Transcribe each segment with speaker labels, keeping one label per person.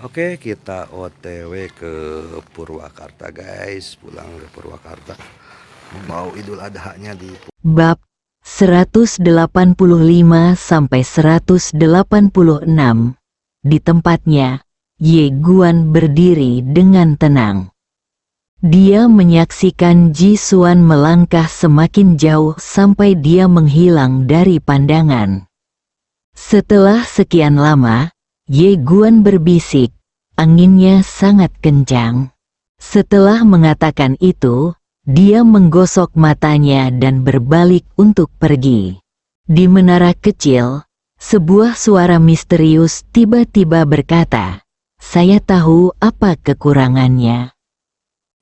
Speaker 1: Oke, kita OTW ke Purwakarta, guys. Pulang ke Purwakarta. Mau Idul Adha-nya di
Speaker 2: Bab 185 sampai 186. Di tempatnya, Ye Guan berdiri dengan tenang. Dia menyaksikan Ji Xuan melangkah semakin jauh sampai dia menghilang dari pandangan. Setelah sekian lama, Ye Guan berbisik, anginnya sangat kencang. Setelah mengatakan itu, dia menggosok matanya dan berbalik untuk pergi. Di menara kecil, sebuah suara misterius tiba-tiba berkata, "Saya tahu apa kekurangannya."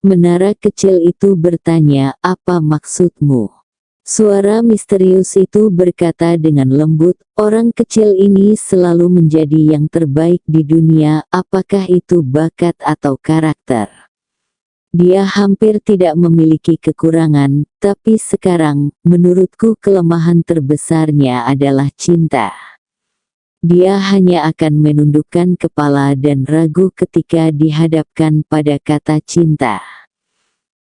Speaker 3: Menara kecil itu bertanya, "Apa maksudmu?" Suara misterius itu berkata dengan lembut, "Orang kecil ini selalu menjadi yang terbaik di dunia, apakah itu bakat atau karakter? Dia hampir tidak memiliki kekurangan, tapi sekarang, menurutku kelemahan terbesarnya adalah cinta. Dia hanya akan menundukkan kepala dan ragu ketika dihadapkan pada kata cinta."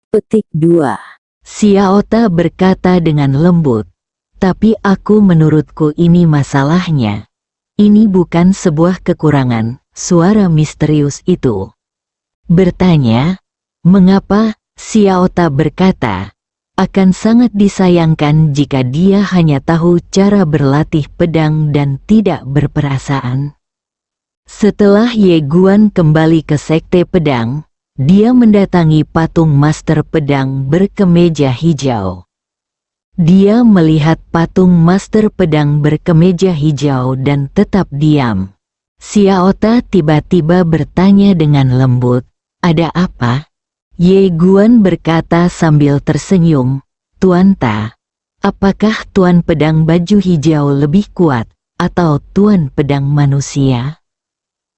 Speaker 3: Petik 2.
Speaker 2: Xiaota berkata dengan lembut, "Tapi menurutku ini masalahnya. Ini bukan sebuah kekurangan." Suara misterius itu bertanya, "Mengapa?" Xiaota berkata, "Akan sangat disayangkan jika dia hanya tahu cara berlatih pedang dan tidak berperasaan." Setelah Ye Guan kembali ke sekte pedang, dia mendatangi patung master pedang berkemeja hijau. Dia melihat patung master pedang berkemeja hijau dan tetap diam. Xiaota tiba-tiba bertanya dengan lembut, "Ada apa?" Ye Guan berkata sambil tersenyum, "Tuan Ta, apakah Tuan pedang baju hijau lebih kuat, atau Tuan pedang manusia?"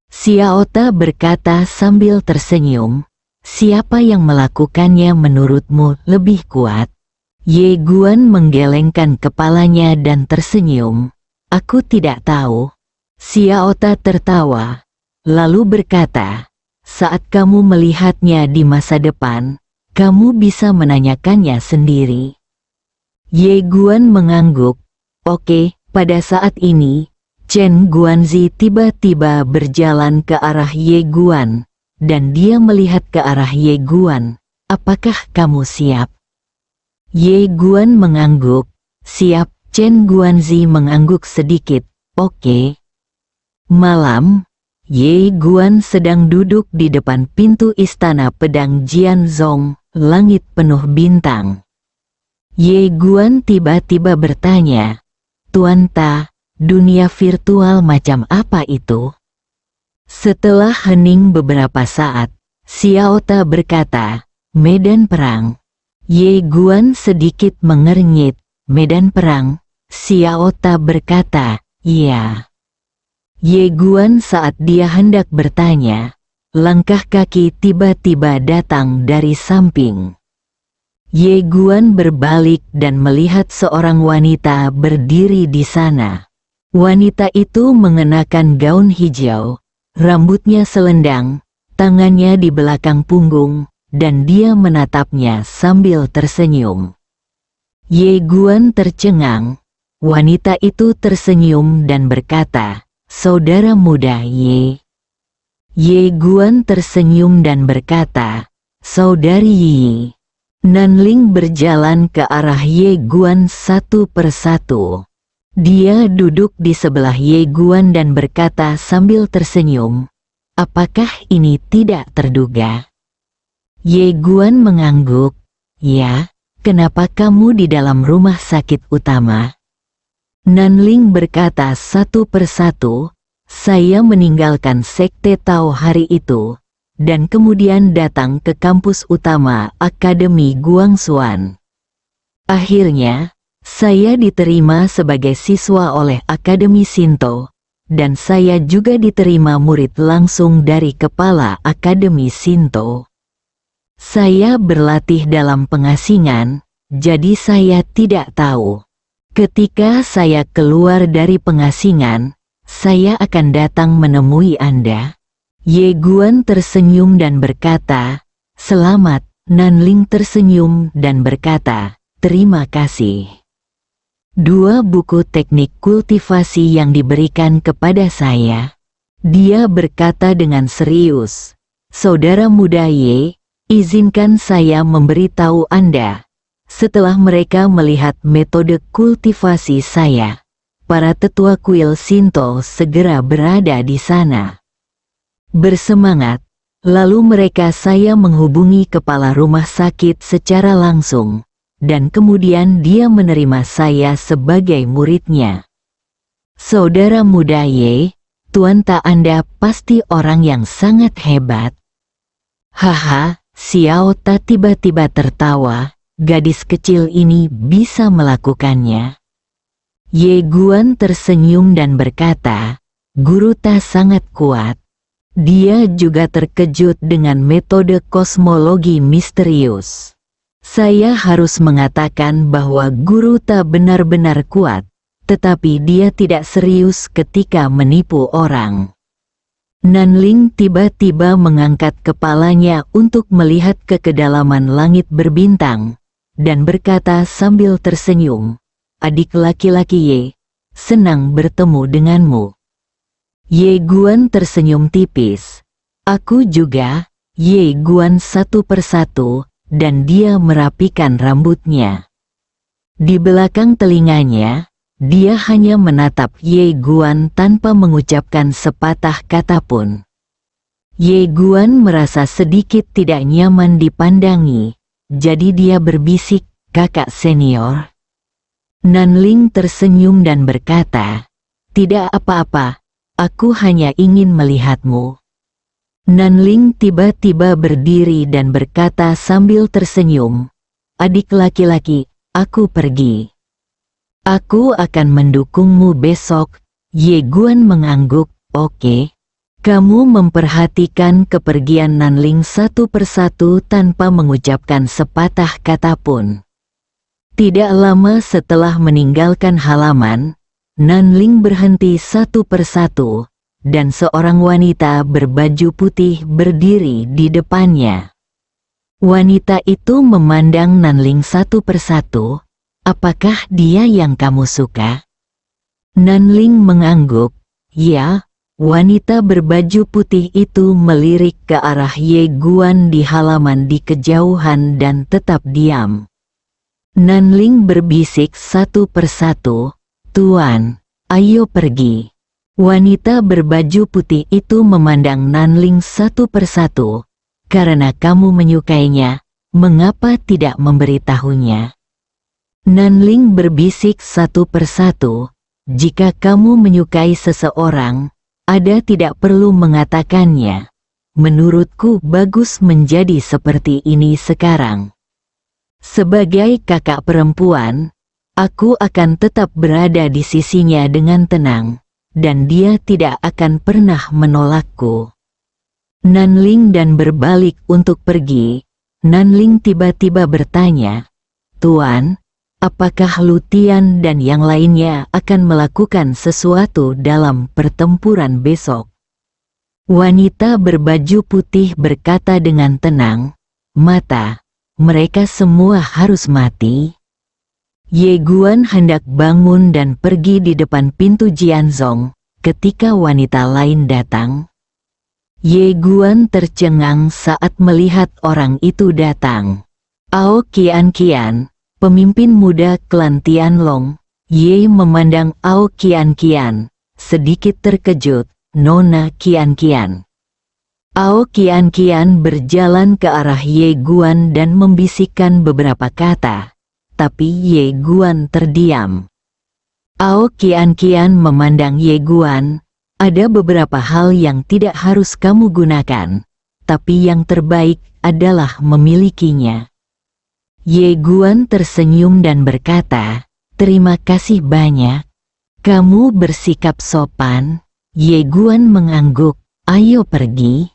Speaker 2: Xiaota berkata sambil tersenyum, "Siapa yang melakukannya menurutmu lebih kuat?" Ye Guan menggelengkan kepalanya dan tersenyum, "Aku tidak tahu." Xiaota tertawa, lalu berkata, "Saat kamu melihatnya di masa depan, kamu bisa menanyakannya sendiri." Ye Guan mengangguk. "Oke." Pada saat ini, Chen Guanzi tiba-tiba berjalan ke arah Ye Guan, dan dia melihat ke arah Ye Guan. "Apakah kamu siap?" Ye Guan mengangguk. "Siap." Chen Guanzi mengangguk sedikit. "Oke." Malam, Ye Guan sedang duduk di depan pintu istana pedang Jianzong, langit penuh bintang. Ye Guan tiba-tiba bertanya, "Tuan Ta, dunia virtual macam apa itu?" Setelah hening beberapa saat, Xiaota berkata, "Medan perang." Ye Guan sedikit mengernyit. "Medan perang?" Xiaota berkata, "Iya." Ye Guan saat dia hendak bertanya, langkah kaki tiba-tiba datang dari samping. Ye Guan berbalik dan melihat seorang wanita berdiri di sana. Wanita itu mengenakan gaun hijau, rambutnya selendang, tangannya di belakang punggung, dan dia menatapnya sambil tersenyum. Ye Guan tercengang. Wanita itu tersenyum dan berkata, "Saudara muda Ye." Ye Guan tersenyum dan berkata, "Saudari Yi." Nanling berjalan ke arah Ye Guan satu persatu. Dia duduk di sebelah Ye Guan dan berkata sambil tersenyum, "Apakah ini tidak terduga?" Ye Guan mengangguk. "Ya, kenapa kamu di dalam rumah sakit utama?" Nanling berkata satu persatu, "Saya meninggalkan sekte Tao hari itu, dan kemudian datang ke kampus utama Akademi Guangxuan. Akhirnya, saya diterima sebagai siswa oleh Akademi Shinto, dan saya juga diterima murid langsung dari kepala Akademi Shinto. Saya berlatih dalam pengasingan, jadi saya tidak tahu. Ketika saya keluar dari pengasingan, saya akan datang menemui Anda." Ye Guan tersenyum dan berkata, "Selamat." Nanling tersenyum dan berkata, "Terima kasih." 2 buku teknik kultivasi yang diberikan kepada saya. Dia berkata dengan serius, "Saudara muda Ye, izinkan saya memberitahu Anda. Setelah mereka melihat metode kultivasi saya, para tetua kuil Shinto segera berada di sana. Bersemangat." Lalu saya menghubungi kepala rumah sakit secara langsung, dan kemudian dia menerima saya sebagai muridnya. Saudara muda Ye, Tuan Ta Anda pasti orang yang sangat hebat. Haha, Xiao Ta tiba-tiba tertawa, gadis kecil ini bisa melakukannya. Ye Guan tersenyum dan berkata, "Guru Ta sangat kuat." Dia juga terkejut dengan metode kosmologi misterius. Saya harus mengatakan bahwa Guru Ta benar-benar kuat, tetapi dia tidak serius ketika menipu orang. Nanling tiba-tiba mengangkat kepalanya untuk melihat ke kedalaman langit berbintang, dan berkata sambil tersenyum, "Adik laki-laki Ye, senang bertemu denganmu." Ye Guan tersenyum tipis. "Aku juga." Ye Guan satu persatu, dan dia merapikan rambutnya. Di belakang telinganya, dia hanya menatap Ye Guan tanpa mengucapkan sepatah kata pun. Ye Guan merasa sedikit tidak nyaman dipandangi, jadi dia berbisik, "Kakak senior." Nanling tersenyum dan berkata, "Tidak apa-apa. Aku hanya ingin melihatmu." Nanling tiba-tiba berdiri dan berkata sambil tersenyum, "Adik laki-laki, aku pergi. Aku akan mendukungmu besok." Ye Guan mengangguk, "Oke." Kamu memperhatikan kepergian Nanling satu persatu tanpa mengucapkan sepatah kata pun. Tidak lama setelah meninggalkan halaman, Nanling berhenti satu persatu, dan seorang wanita berbaju putih berdiri di depannya. Wanita itu memandang Nanling satu persatu. "Apakah dia yang kamu suka?" Nanling mengangguk. "Ya." Wanita berbaju putih itu melirik ke arah Ye Guan di halaman di kejauhan dan tetap diam. Nanling berbisik satu persatu, "Tuan, ayo pergi." Wanita berbaju putih itu memandang Nanling satu persatu. "Karena kamu menyukainya, mengapa tidak memberitahunya?" Nanling berbisik satu persatu, "Jika kamu menyukai seseorang, Ada tidak perlu mengatakannya. Menurutku bagus menjadi seperti ini sekarang. Sebagai kakak perempuan, aku akan tetap berada di sisinya dengan tenang, dan dia tidak akan pernah menolakku." Nanling dan berbalik untuk pergi. Nanling tiba-tiba bertanya, "Tuan, apakah Lutian dan yang lainnya akan melakukan sesuatu dalam pertempuran besok?" Wanita berbaju putih berkata dengan tenang, "Mata, mereka semua harus mati." Ye Guan hendak bangun dan pergi di depan pintu Jianzong, ketika wanita lain datang. Ye Guan tercengang saat melihat orang itu datang. Ao Qian, pemimpin muda klan Tianlong. Ye memandang Ao Qian, sedikit terkejut. Nona Qian. Ao Qian berjalan ke arah Ye Guan dan membisikkan beberapa kata, tapi Ye Guan terdiam. Ao Qian memandang Ye Guan. "Ada beberapa hal yang tidak harus kamu gunakan, tapi yang terbaik adalah memilikinya." Ye Guan tersenyum dan berkata, "Terima kasih banyak. Kamu bersikap sopan." Ye Guan mengangguk. "Ayo pergi."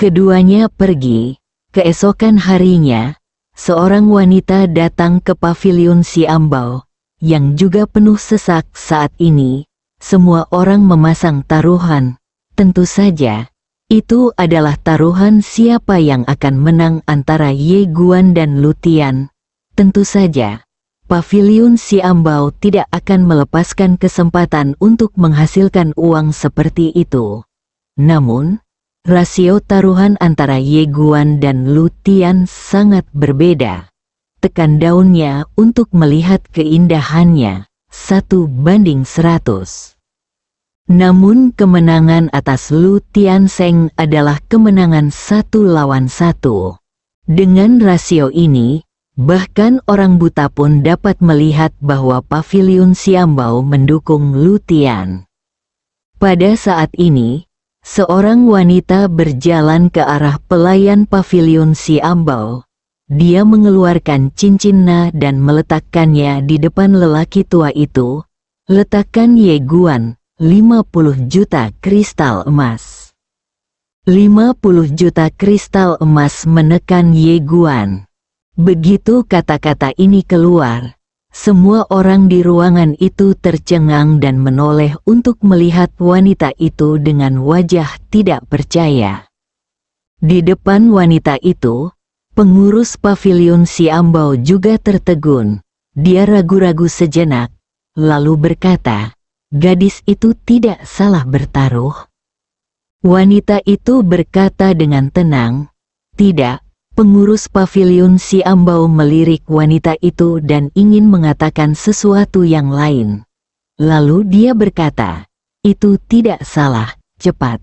Speaker 2: Keduanya pergi. Keesokan harinya, seorang wanita datang ke pavilion Xiambao, yang juga penuh sesak saat ini. Semua orang memasang taruhan. Tentu saja, Itu adalah taruhan siapa yang akan menang antara Ye Guan dan Lu Tian. Tentu saja, Paviliun Xiambao tidak akan melepaskan kesempatan untuk menghasilkan uang seperti itu. Namun, rasio taruhan antara Ye Guan dan Lu Tian sangat berbeda. Tekan daunnya untuk melihat keindahannya, 1:100. Namun kemenangan atas Lu Tianzeng adalah kemenangan 1 lawan 1. Dengan rasio ini, bahkan orang buta pun dapat melihat bahwa Paviliun Xiambao mendukung Lu Tian. Pada saat ini, seorang wanita berjalan ke arah pelayan Paviliun Xiambao. Dia mengeluarkan cincinnya dan meletakkannya di depan lelaki tua itu. Letakkan Ye Guan, 50 juta kristal emas. 50 juta kristal emas menekan Ye Guan. Begitu kata-kata ini keluar, semua orang di ruangan itu tercengang dan menoleh untuk melihat wanita itu dengan wajah tidak percaya. Di depan wanita itu, pengurus Paviliun Xiambao juga tertegun. Dia ragu-ragu sejenak, lalu berkata, "Gadis itu tidak salah bertaruh." Wanita itu berkata dengan tenang, "Tidak." Pengurus Paviliun Xiambao melirik wanita itu dan ingin mengatakan sesuatu yang lain. Lalu dia berkata, "Itu tidak salah, cepat."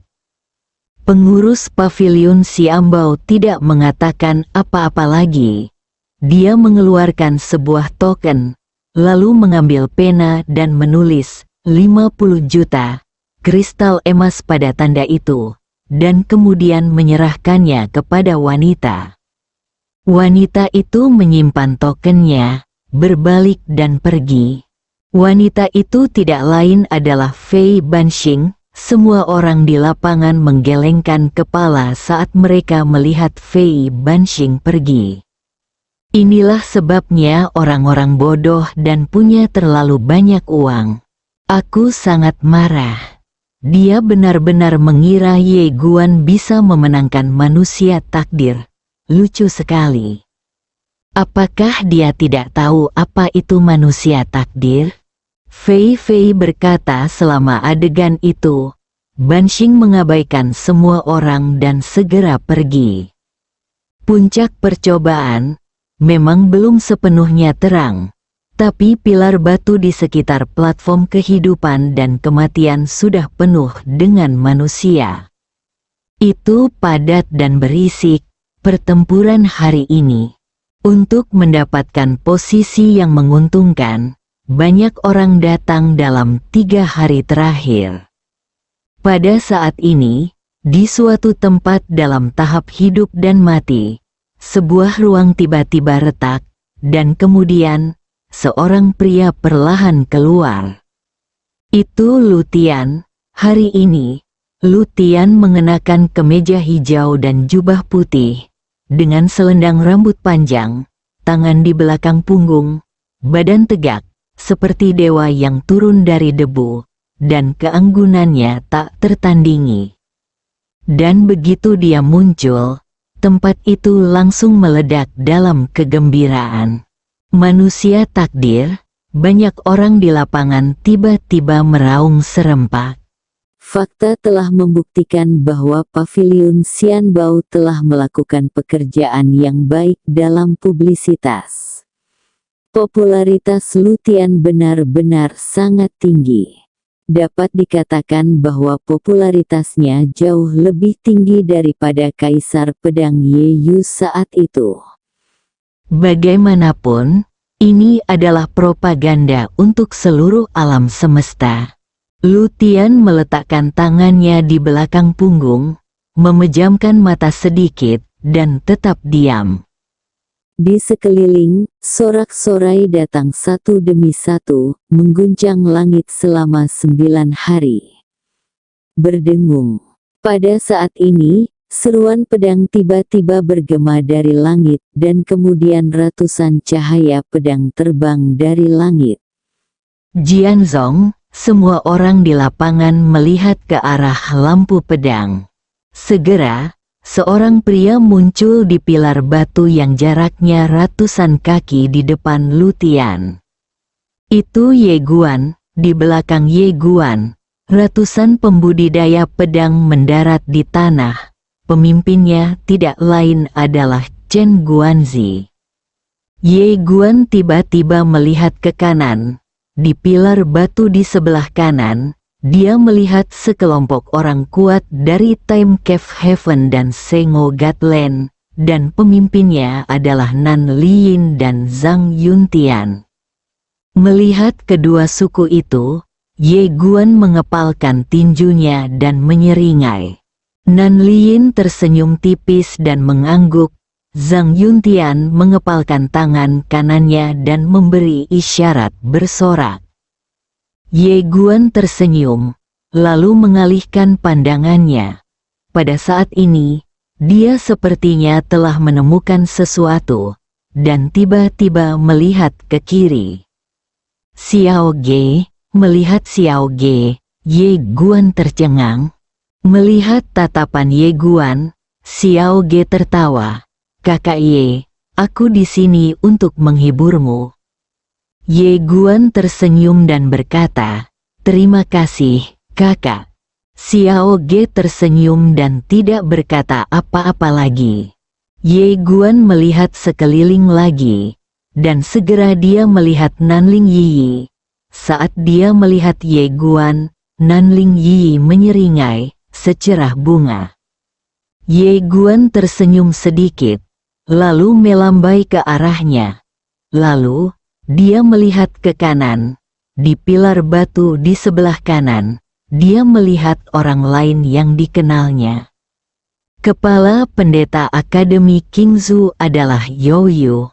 Speaker 2: Pengurus Paviliun Xiambao tidak mengatakan apa-apa lagi. Dia mengeluarkan sebuah token, lalu mengambil pena dan menulis 50 juta kristal emas pada tanda itu, dan kemudian menyerahkannya kepada wanita. Wanita itu menyimpan tokennya, berbalik dan pergi. Wanita itu tidak lain adalah Fei Banxing. Semua orang di lapangan menggelengkan kepala saat mereka melihat Fei Banxing pergi. Inilah sebabnya orang-orang bodoh dan punya terlalu banyak uang. Aku sangat marah. Dia benar-benar mengira Ye Guan bisa memenangkan manusia takdir. Lucu sekali. Apakah dia tidak tahu apa itu manusia takdir? Fei berkata selama adegan itu, Banxing mengabaikan semua orang dan segera pergi. Puncak percobaan memang belum sepenuhnya terang, tapi pilar batu di sekitar platform kehidupan dan kematian sudah penuh dengan manusia. Itu padat dan berisik, pertempuran hari ini. Untuk mendapatkan posisi yang menguntungkan, banyak orang datang dalam 3 hari terakhir. Pada saat ini, di suatu tempat dalam tahap hidup dan mati, sebuah ruang tiba-tiba retak, dan kemudian, seorang pria perlahan keluar. Itu Lu Tian. Hari ini, Lu Tian mengenakan kemeja hijau dan jubah putih, dengan selendang rambut panjang, tangan di belakang punggung, badan tegak, seperti dewa yang turun dari debu, dan keanggunannya tak tertandingi. Dan begitu dia muncul, tempat itu langsung meledak dalam kegembiraan. Manusia takdir, banyak orang di lapangan tiba-tiba meraung serempak.
Speaker 3: Fakta telah membuktikan bahwa Paviliun Xianbao telah melakukan pekerjaan yang baik dalam publisitas. Popularitas Lu Tian benar-benar sangat tinggi. Dapat dikatakan bahwa popularitasnya jauh lebih tinggi daripada Kaisar Pedang Ye Yu saat itu.
Speaker 2: Bagaimanapun, ini adalah propaganda untuk seluruh alam semesta. Lu Tian meletakkan tangannya di belakang punggung, memejamkan mata sedikit, dan tetap diam.
Speaker 3: Di sekeliling, sorak-sorai datang satu demi satu, mengguncang langit selama 9 hari. Berdengung. Pada saat ini, seruan pedang tiba-tiba bergema dari langit, dan kemudian ratusan cahaya pedang terbang dari langit.
Speaker 2: Jianzong, semua orang di lapangan melihat ke arah lampu pedang. Segera, seorang pria muncul di pilar batu yang jaraknya ratusan kaki di depan Lu Tian. Itu Ye Guan. Di belakang Ye Guan, ratusan pembudidaya pedang mendarat di tanah. Pemimpinnya tidak lain adalah Chen Guanzi. Ye Guan tiba-tiba melihat ke kanan. Di pilar batu di sebelah kanan, dia melihat sekelompok orang kuat dari Time Cave Heaven dan Sengo Gatland, dan pemimpinnya adalah Nan Liyin dan Zhang Yuntian. Melihat kedua suku itu, Ye Guan mengepalkan tinjunya dan menyeringai. Nan Liyin tersenyum tipis dan mengangguk. Zhang Yuntian mengepalkan tangan kanannya dan memberi isyarat bersorak. Ye Guan tersenyum, lalu mengalihkan pandangannya. Pada saat ini, dia sepertinya telah menemukan sesuatu, dan tiba-tiba melihat ke kiri. Xiao Ge, melihat Xiao Ge, Ye Guan tercengang. Melihat tatapan Ye Guan, Xiao Ge tertawa. Kakak Ye, aku di sini untuk menghiburmu. Ye Guan tersenyum dan berkata, terima kasih, kakak. Xiao Ge tersenyum dan tidak berkata apa-apa lagi. Ye Guan melihat sekeliling lagi. Dan segera dia melihat Nanling Yi. Saat dia melihat Ye Guan, Nanling Yi menyeringai, secerah bunga. Ye Guan tersenyum sedikit, lalu melambai ke arahnya. Lalu, dia melihat ke kanan. Di pilar batu di sebelah kanan, dia melihat orang lain yang dikenalnya. Kepala pendeta Akademi Qingzu adalah Yo Yu.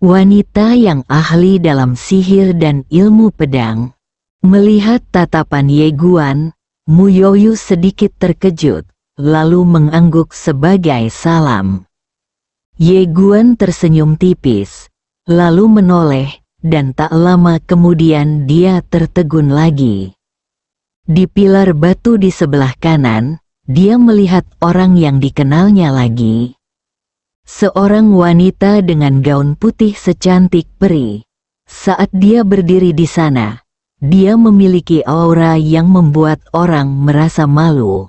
Speaker 2: Wanita yang ahli dalam sihir dan ilmu pedang. Melihat tatapan Ye Guan, Mu Yoyu sedikit terkejut, lalu mengangguk sebagai salam. Ye Guan tersenyum tipis, lalu menoleh, dan tak lama kemudian dia tertegun lagi. Di pilar batu di sebelah kanan, dia melihat orang yang dikenalnya lagi. Seorang wanita dengan gaun putih secantik peri. Saat dia berdiri di sana, dia memiliki aura yang membuat orang merasa malu.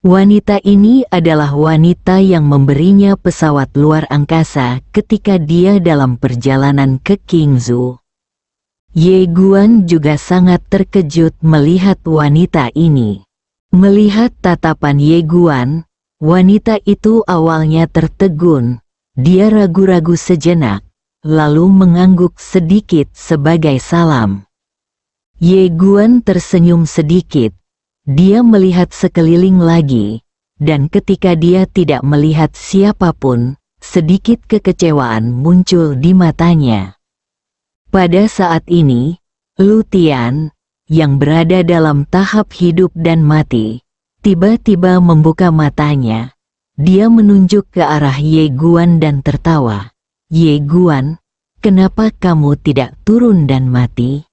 Speaker 2: Wanita ini adalah wanita yang memberinya pesawat luar angkasa ketika dia dalam perjalanan ke Qingzu. Ye Guan juga sangat terkejut melihat wanita ini. Melihat tatapan Ye Guan, wanita itu awalnya tertegun, dia ragu-ragu sejenak, lalu mengangguk sedikit sebagai salam. Ye Guan tersenyum sedikit, dia melihat sekeliling lagi, dan ketika dia tidak melihat siapapun, sedikit kekecewaan muncul di matanya. Pada saat ini, Lu Tian, yang berada dalam tahap hidup dan mati, tiba-tiba membuka matanya. Dia menunjuk ke arah Ye Guan dan tertawa. Ye Guan, kenapa kamu tidak turun dan mati?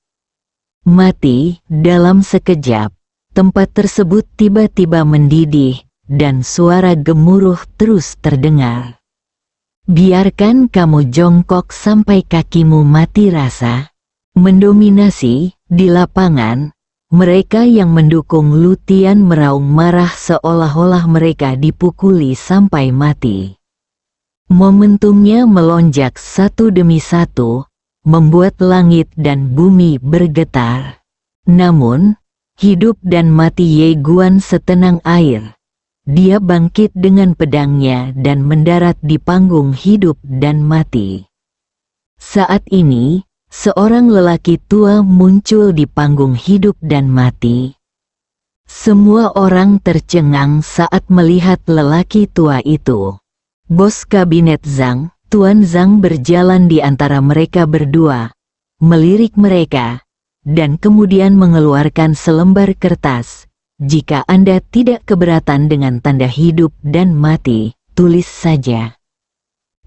Speaker 2: Mati, dalam sekejap, tempat tersebut tiba-tiba mendidih, dan suara gemuruh terus terdengar. Biarkan kamu jongkok sampai kakimu mati rasa. Mendominasi, di lapangan, mereka yang mendukung Lu Tian meraung marah seolah-olah mereka dipukuli sampai mati. Momentumnya melonjak satu demi satu, membuat langit dan bumi bergetar. Namun, hidup dan mati Ye Guan setenang air. Dia bangkit dengan pedangnya dan mendarat di panggung hidup dan mati. Saat ini, seorang lelaki tua muncul di panggung hidup dan mati. Semua orang tercengang saat melihat lelaki tua itu. Bos kabinet Zhang, Tuan Zhang berjalan di antara mereka berdua, melirik mereka, dan kemudian mengeluarkan selembar kertas. Jika Anda tidak keberatan dengan tanda hidup dan mati, tulis saja.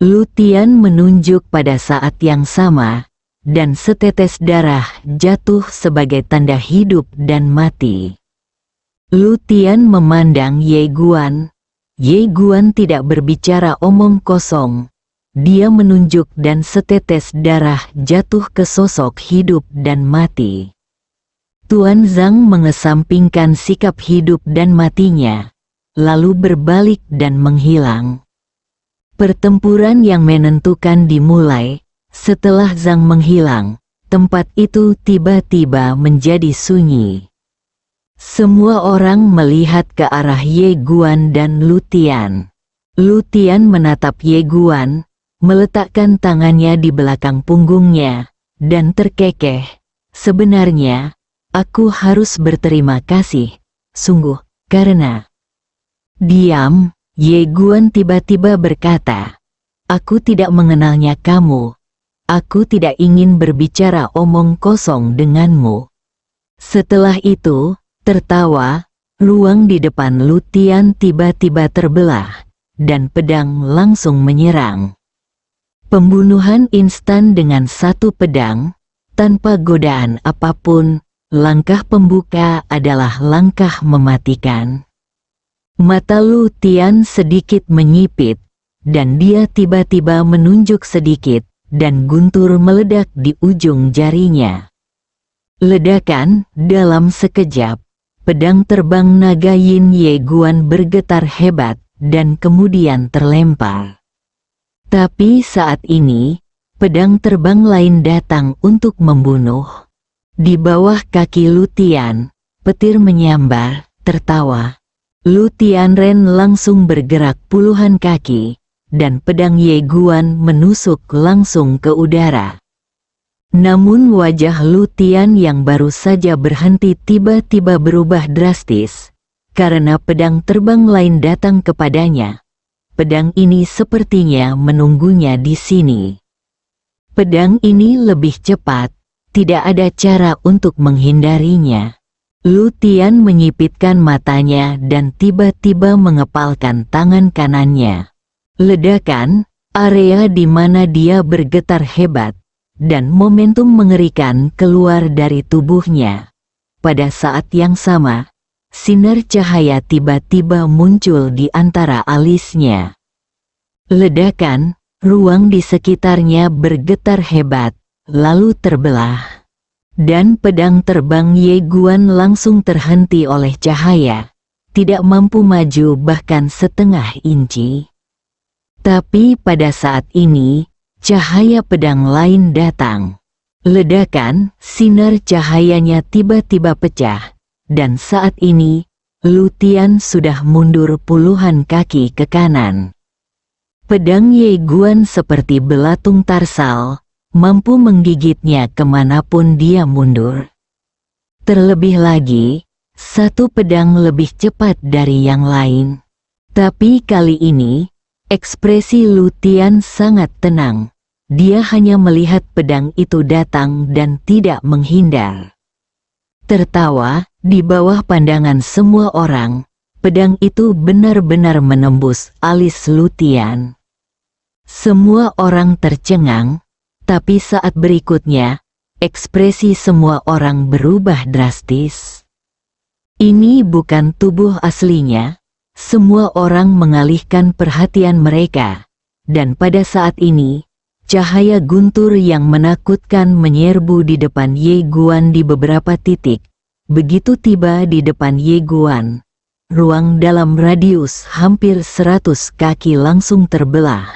Speaker 2: Lu Tian menunjuk pada saat yang sama, dan setetes darah jatuh sebagai tanda hidup dan mati. Lu Tian memandang Ye Guan. Ye Guan tidak berbicara omong kosong. Dia menunjuk dan setetes darah jatuh ke sosok hidup dan mati. Tuan Zhang mengesampingkan sikap hidup dan matinya, lalu berbalik dan menghilang. Pertempuran yang menentukan dimulai. Setelah Zhang menghilang, tempat itu tiba-tiba menjadi sunyi. Semua orang melihat ke arah Ye Guan dan Lu Tian. Lu Tian menatap Ye Guan, meletakkan tangannya di belakang punggungnya, dan terkekeh. Sebenarnya, aku harus berterima kasih, sungguh, karena... Diam, Ye Guan tiba-tiba berkata. Aku tidak mengenalnya kamu. Aku tidak ingin berbicara omong kosong denganmu. Setelah itu, tertawa, ruang di depan Lu Tian tiba-tiba terbelah, dan pedang langsung menyerang. Pembunuhan instan dengan satu pedang, tanpa godaan apapun, langkah pembuka adalah langkah mematikan. Mata Lu Tian sedikit menyipit, dan dia tiba-tiba menunjuk sedikit, dan guntur meledak di ujung jarinya. Ledakan, dalam sekejap, pedang terbang naga Yin Ye Guan bergetar hebat, dan kemudian terlempar. Tapi saat ini, pedang terbang lain datang untuk membunuh. Di bawah kaki Lu Tian, petir menyambar, tertawa. Lu Tianren langsung bergerak puluhan kaki, dan pedang Ye Guan menusuk langsung ke udara. Namun wajah Lu Tian yang baru saja berhenti tiba-tiba berubah drastis, karena pedang terbang lain datang kepadanya. Pedang ini sepertinya menunggunya di sini. Pedang ini lebih cepat, tidak ada cara untuk menghindarinya. Lu Tian menyipitkan matanya dan tiba-tiba mengepalkan tangan kanannya. Ledakan, area di mana dia bergetar hebat, dan momentum mengerikan keluar dari tubuhnya. Pada saat yang sama, sinar cahaya tiba-tiba muncul di antara alisnya. Ledakan, ruang di sekitarnya bergetar hebat, lalu terbelah. Dan pedang terbang Ye Guan langsung terhenti oleh cahaya, tidak mampu maju bahkan setengah inci. Tapi pada saat ini, cahaya pedang lain datang. Ledakan, sinar cahayanya tiba-tiba pecah, dan saat ini, Lu Tian sudah mundur puluhan kaki ke kanan. Pedang Ye Guan seperti belatung tarsal, mampu menggigitnya kemanapun dia mundur. Terlebih lagi, satu pedang lebih cepat dari yang lain. Tapi kali ini, ekspresi Lu Tian sangat tenang. Dia hanya melihat pedang itu datang dan tidak menghindar. Tertawa, di bawah pandangan semua orang, pedang itu benar-benar menembus alis Lu Tian. Semua orang tercengang, tapi saat berikutnya, ekspresi semua orang berubah drastis. Ini bukan tubuh aslinya. Semua orang mengalihkan perhatian mereka, dan pada saat ini, cahaya guntur yang menakutkan menyerbu di depan Ye Guan di beberapa titik. Begitu tiba di depan Ye Guan, ruang dalam radius hampir 100 kaki langsung terbelah.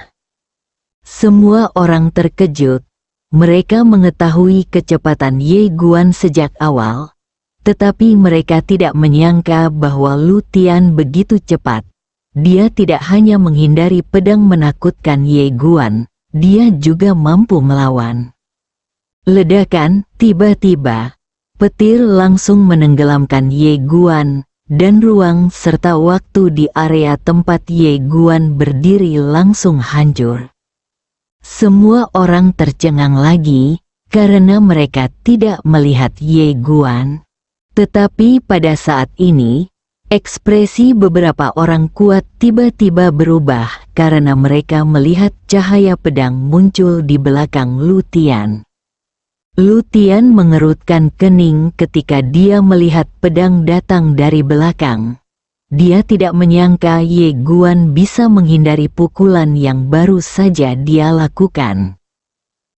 Speaker 2: Semua orang terkejut, mereka mengetahui kecepatan Ye Guan sejak awal. Tetapi mereka tidak menyangka bahwa Lu Tian begitu cepat. Dia tidak hanya menghindari pedang menakutkan Ye Guan, dia juga mampu melawan. Ledakan, tiba-tiba, petir langsung menenggelamkan Ye Guan, dan ruang serta waktu di area tempat Ye Guan berdiri langsung hancur. Semua orang tercengang lagi, karena mereka tidak melihat Ye Guan. Tetapi pada saat ini, ekspresi beberapa orang kuat tiba-tiba berubah karena mereka melihat cahaya pedang muncul di belakang Lu Tian. Lu Tian mengerutkan kening ketika dia melihat pedang datang dari belakang. Dia tidak menyangka Ye Guan bisa menghindari pukulan yang baru saja dia lakukan.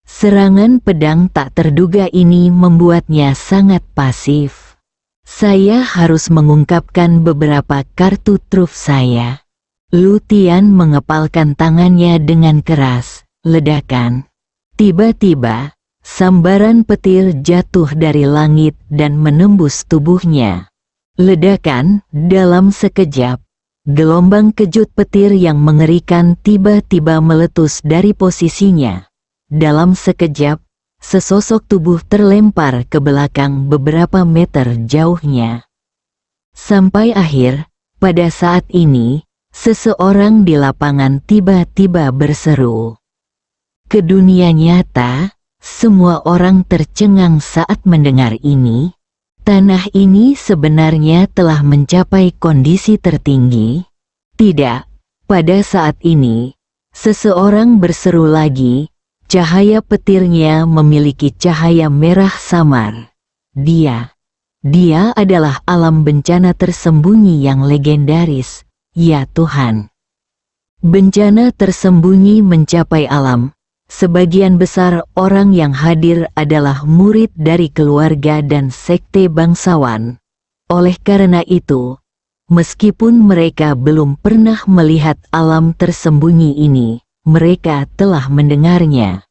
Speaker 2: Serangan pedang tak terduga ini membuatnya sangat pasif. Saya harus mengungkapkan beberapa kartu truf saya. Lu Tian mengepalkan tangannya dengan keras. Ledakan. Tiba-tiba, sambaran petir jatuh dari langit dan menembus tubuhnya. Ledakan, dalam sekejap, gelombang kejut petir yang mengerikan tiba-tiba meletus dari posisinya. Dalam sekejap, sesosok tubuh terlempar ke belakang beberapa meter jauhnya. Sampai akhir, pada saat ini, seseorang di lapangan tiba-tiba berseru. Ke dunia nyata, semua orang tercengang saat mendengar ini. Tanah ini sebenarnya telah mencapai kondisi tertinggi. Tidak, pada saat ini, seseorang berseru lagi, cahaya petirnya memiliki cahaya merah samar. Dia adalah alam bencana tersembunyi yang legendaris, ya Tuhan. Bencana tersembunyi mencapai alam. Sebagian besar orang yang hadir adalah murid dari keluarga dan sekte bangsawan. Oleh karena itu, meskipun mereka belum pernah melihat alam tersembunyi ini, mereka telah mendengarnya.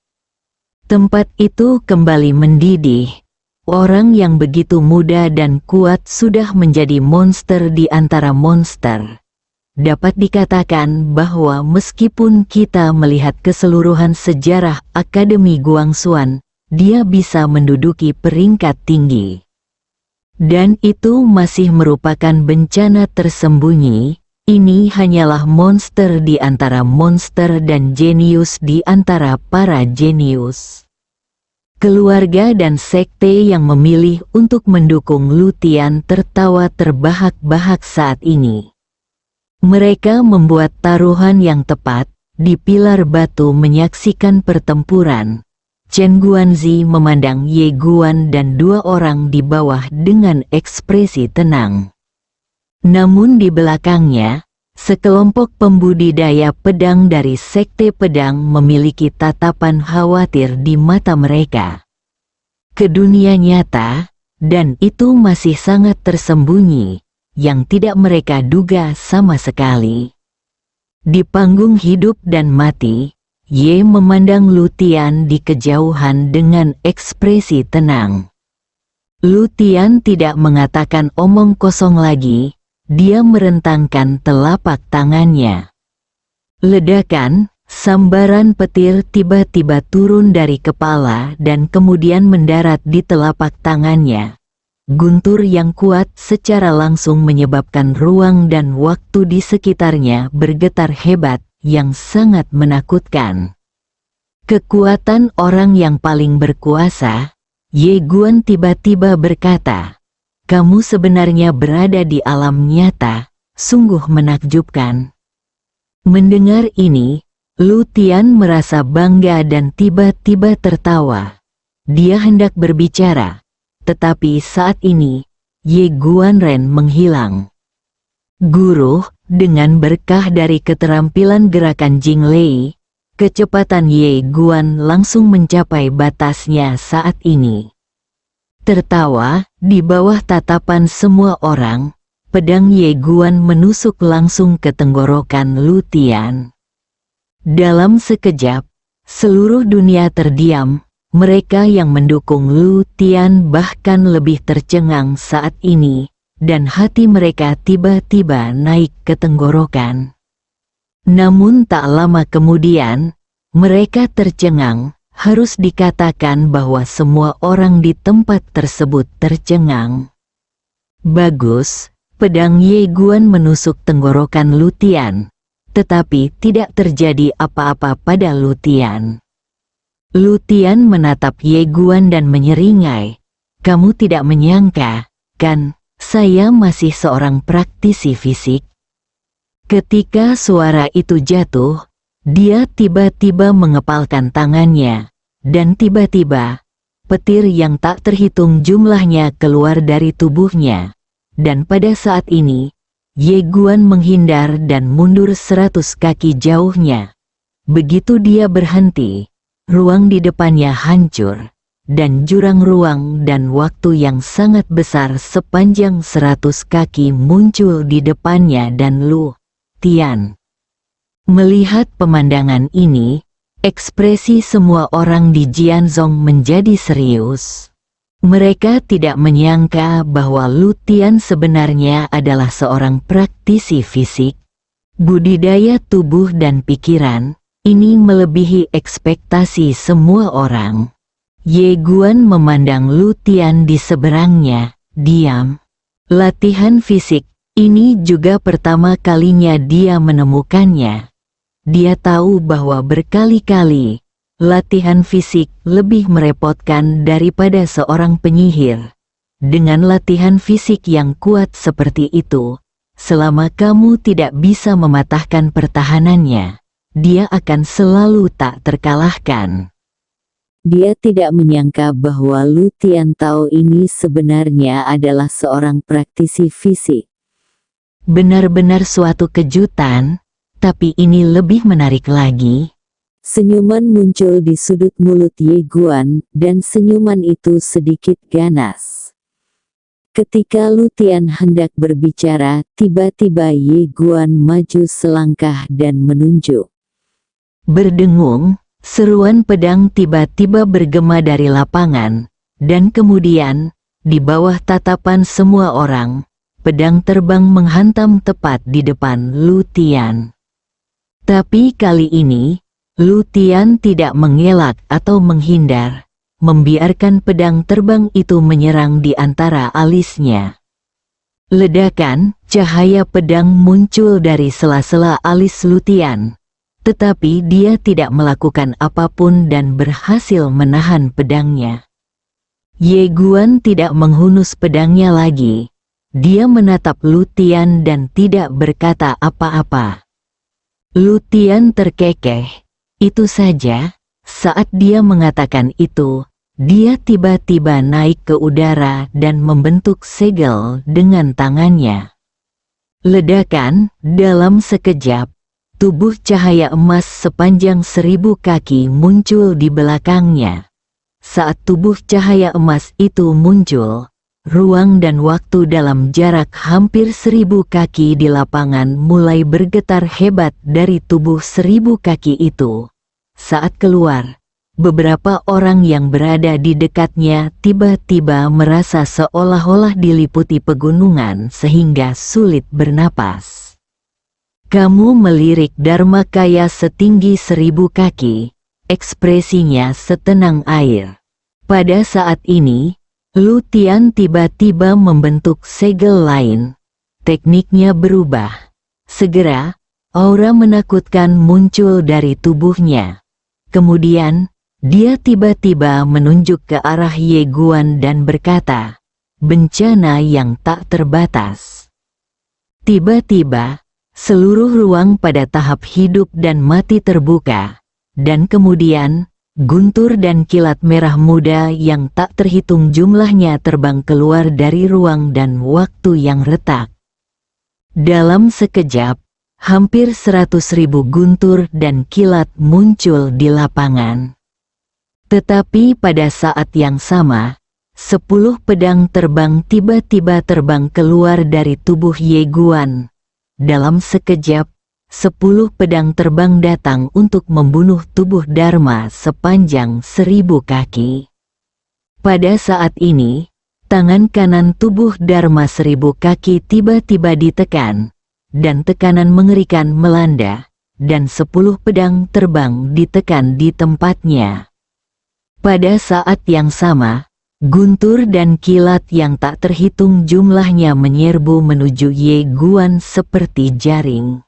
Speaker 2: Tempat itu kembali mendidih. Orang yang begitu muda dan kuat sudah menjadi monster di antara monster. Dapat dikatakan bahwa meskipun kita melihat keseluruhan sejarah Akademi Guangxuan, dia bisa menduduki peringkat tinggi. Dan itu masih merupakan bencana tersembunyi. Ini hanyalah monster di antara monster dan jenius di antara para jenius. Keluarga dan sekte yang memilih untuk mendukung Lu Tian tertawa terbahak-bahak saat ini. Mereka membuat taruhan yang tepat, di pilar batu menyaksikan pertempuran. Chen Guanzi memandang Ye Guan dan dua orang di bawah dengan ekspresi tenang. Namun di belakangnya, sekelompok pembudidaya pedang dari sekte pedang memiliki tatapan khawatir di mata mereka. Ke dunia nyata, dan itu masih sangat tersembunyi, yang tidak mereka duga sama sekali. Di panggung hidup dan mati, Ye memandang Lu Tian di kejauhan dengan ekspresi tenang. Lu Tian tidak mengatakan omong kosong lagi, dia merentangkan telapak tangannya. Ledakan, sambaran petir tiba-tiba turun dari kepala dan kemudian mendarat di telapak tangannya. Guntur yang kuat secara langsung menyebabkan ruang dan waktu di sekitarnya bergetar hebat, yang sangat menakutkan. Kekuatan orang yang paling berkuasa, Ye Guan tiba-tiba berkata, "Kamu sebenarnya berada di alam nyata, sungguh menakjubkan." Mendengar ini, Lu Tian merasa bangga dan tiba-tiba tertawa. Dia hendak berbicara. Tetapi saat ini, Ye Guanren menghilang. Guru, dengan berkah dari keterampilan gerakan Jinglei, kecepatan Ye Guan langsung mencapai batasnya saat ini. Tertawa, di bawah tatapan semua orang, pedang Ye Guan menusuk langsung ke tenggorokan Lu Tian. Dalam sekejap, seluruh dunia terdiam. Mereka yang mendukung Lu Tian bahkan lebih tercengang saat ini, dan hati mereka tiba-tiba naik ke tenggorokan. Namun tak lama kemudian, mereka tercengang. Harus dikatakan bahwa semua orang di tempat tersebut tercengang. Bagus, pedang Ye Guan menusuk tenggorokan Lu Tian, tetapi tidak terjadi apa-apa pada Lu Tian. Lu Tian menatap Ye Guan dan menyeringai. "Kamu tidak menyangka, kan, saya masih seorang praktisi fisik?" Ketika suara itu jatuh, dia tiba-tiba mengepalkan tangannya, dan tiba-tiba, petir yang tak terhitung jumlahnya keluar dari tubuhnya. Dan pada saat ini, Ye Guan menghindar dan mundur 100 kaki jauhnya. Begitu dia berhenti, ruang di depannya hancur, dan jurang ruang dan waktu yang sangat besar sepanjang 100 kaki muncul di depannya dan Lu Tian. Melihat pemandangan ini, ekspresi semua orang di Jianzhong menjadi serius. Mereka tidak menyangka bahwa Lu Tian sebenarnya adalah seorang praktisi fisik. Budidaya tubuh dan pikiran, ini melebihi ekspektasi semua orang. Ye Guan memandang Lu Tian di seberangnya, diam. Latihan fisik, ini juga pertama kalinya dia menemukannya. Dia tahu bahwa berkali-kali, latihan fisik lebih merepotkan daripada seorang penyihir. Dengan latihan fisik yang kuat seperti itu, selama kamu tidak bisa mematahkan pertahanannya, dia akan selalu tak terkalahkan.
Speaker 3: Dia tidak menyangka bahwa Lu Tian Tao ini sebenarnya adalah seorang praktisi fisik.
Speaker 2: Benar-benar suatu kejutan, tapi ini lebih menarik lagi.
Speaker 3: Senyuman muncul di sudut mulut Ye Guan, dan senyuman itu sedikit ganas. Ketika Lu Tian hendak berbicara, tiba-tiba Ye Guan maju selangkah dan menunjuk.
Speaker 2: Berdengung, seruan pedang tiba-tiba bergema dari lapangan, dan kemudian, di bawah tatapan semua orang, pedang terbang menghantam tepat di depan Lu Tian. Tapi kali ini, Lu Tian tidak mengelak atau menghindar, membiarkan pedang terbang itu menyerang di antara alisnya. Ledakan, cahaya pedang muncul dari sela-sela alis Lu Tian, tetapi dia tidak melakukan apapun dan berhasil menahan pedangnya. Ye Guan tidak menghunus pedangnya lagi. Dia menatap Lu Tian dan tidak berkata apa-apa. Lu Tian terkekeh. Itu saja, saat dia mengatakan itu, dia tiba-tiba naik ke udara dan membentuk segel dengan tangannya. Ledakan, dalam sekejap, tubuh cahaya emas sepanjang 1000 kaki muncul di belakangnya. Saat tubuh cahaya emas itu muncul, ruang dan waktu dalam jarak hampir 1000 kaki di lapangan mulai bergetar hebat dari tubuh 1000 kaki itu. Saat keluar, beberapa orang yang berada di dekatnya tiba-tiba merasa seolah-olah diliputi pegunungan sehingga sulit bernapas. Kamu melirik Dharmakaya setinggi 1000 kaki, ekspresinya setenang air. Pada saat ini, Lu Tian tiba-tiba membentuk segel lain. Tekniknya berubah. Segera, aura menakutkan muncul dari tubuhnya. Kemudian, dia tiba-tiba menunjuk ke arah Ye Guan dan berkata, "Bencana yang tak terbatas." Tiba-tiba, seluruh ruang pada tahap hidup dan mati terbuka, dan kemudian, guntur dan kilat merah muda yang tak terhitung jumlahnya terbang keluar dari ruang dan waktu yang retak. Dalam sekejap, hampir 100.000 guntur dan kilat muncul di lapangan. Tetapi pada saat yang sama, 10 pedang terbang tiba-tiba terbang keluar dari tubuh Ye Guan. Dalam sekejap, 10 pedang terbang datang untuk membunuh tubuh Dharma sepanjang 1000 kaki. Pada saat ini, tangan kanan tubuh Dharma 1000 kaki tiba-tiba ditekan, dan tekanan mengerikan melanda, dan 10 pedang terbang ditekan di tempatnya. Pada saat yang sama, guntur dan kilat yang tak terhitung jumlahnya menyerbu menuju Ye Guan seperti jaring.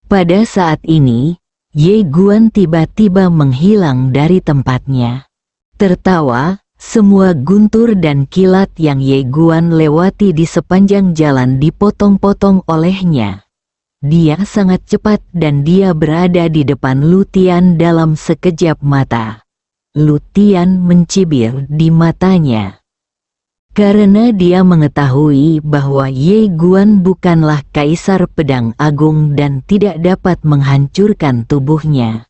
Speaker 2: Pada saat ini, Ye Guan tiba-tiba menghilang dari tempatnya. Tertawa, semua guntur dan kilat yang Ye Guan lewati di sepanjang jalan dipotong-potong olehnya. Dia sangat cepat dan dia berada di depan Lu Tian dalam sekejap mata. Lu Tian mencibir di matanya. Karena dia mengetahui bahwa Ye Guan bukanlah kaisar pedang agung dan tidak dapat menghancurkan tubuhnya.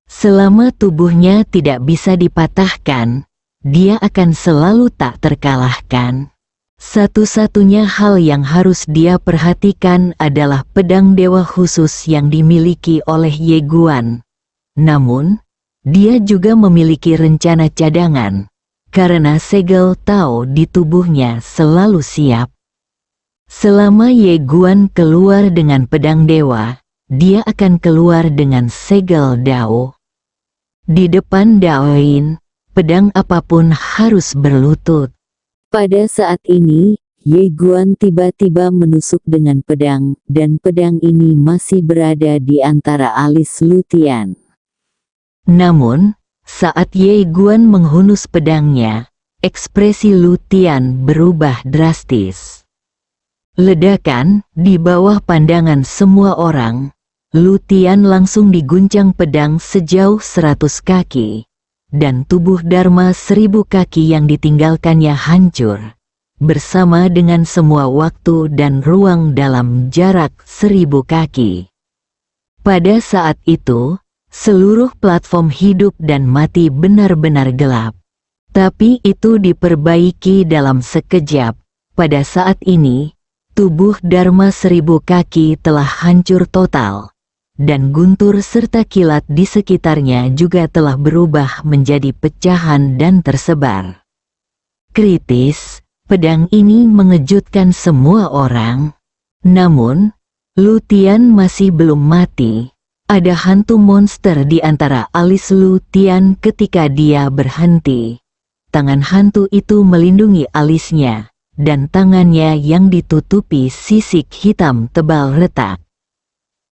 Speaker 2: Selama tubuhnya tidak bisa dipatahkan, dia akan selalu tak terkalahkan. Satu-satunya hal yang harus dia perhatikan adalah pedang dewa khusus yang dimiliki oleh Ye Guan. Namun, dia juga memiliki rencana cadangan. Karena segel Tao di tubuhnya selalu siap. Selama Ye Guan keluar dengan pedang dewa, dia akan keluar dengan segel Dao. Di depan Daoin, pedang apapun harus berlutut.
Speaker 3: Pada saat ini, Ye Guan tiba-tiba menusuk dengan pedang, dan pedang ini masih berada di antara alis Lu Tian.
Speaker 2: Namun, saat Ye Guan menghunus pedangnya, ekspresi Lu Tian berubah drastis. Ledakan, di bawah pandangan semua orang, Lu Tian langsung diguncang pedang sejauh 100 kaki, dan tubuh Dharma 1000 kaki yang ditinggalkannya hancur, bersama dengan semua waktu dan ruang dalam jarak 1000 kaki. Pada saat itu, seluruh platform hidup dan mati benar-benar gelap. Tapi itu diperbaiki dalam sekejap. Pada saat ini, tubuh Dharma 1000 kaki telah hancur total. Dan guntur serta kilat di sekitarnya juga telah berubah menjadi pecahan dan tersebar. Kritis, pedang ini mengejutkan semua orang. Namun, Lu Tian masih belum mati. Ada hantu monster di antara alis Lu Tian ketika dia berhenti. Tangan hantu itu melindungi alisnya, dan tangannya yang ditutupi sisik hitam tebal retak.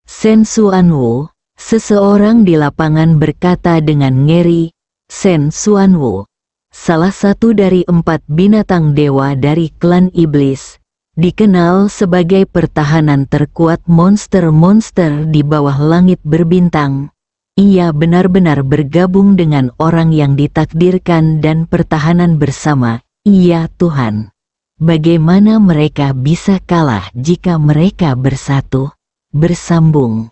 Speaker 2: Sen Xuanwu, seseorang di lapangan berkata dengan ngeri, Sen Xuanwu, salah satu dari 4 binatang dewa dari klan iblis, dikenal sebagai pertahanan terkuat monster-monster di bawah langit berbintang. Ia benar-benar bergabung dengan orang yang ditakdirkan dan pertahanan bersama. Iya Tuhan. Bagaimana mereka bisa kalah jika mereka bersatu, bersambung?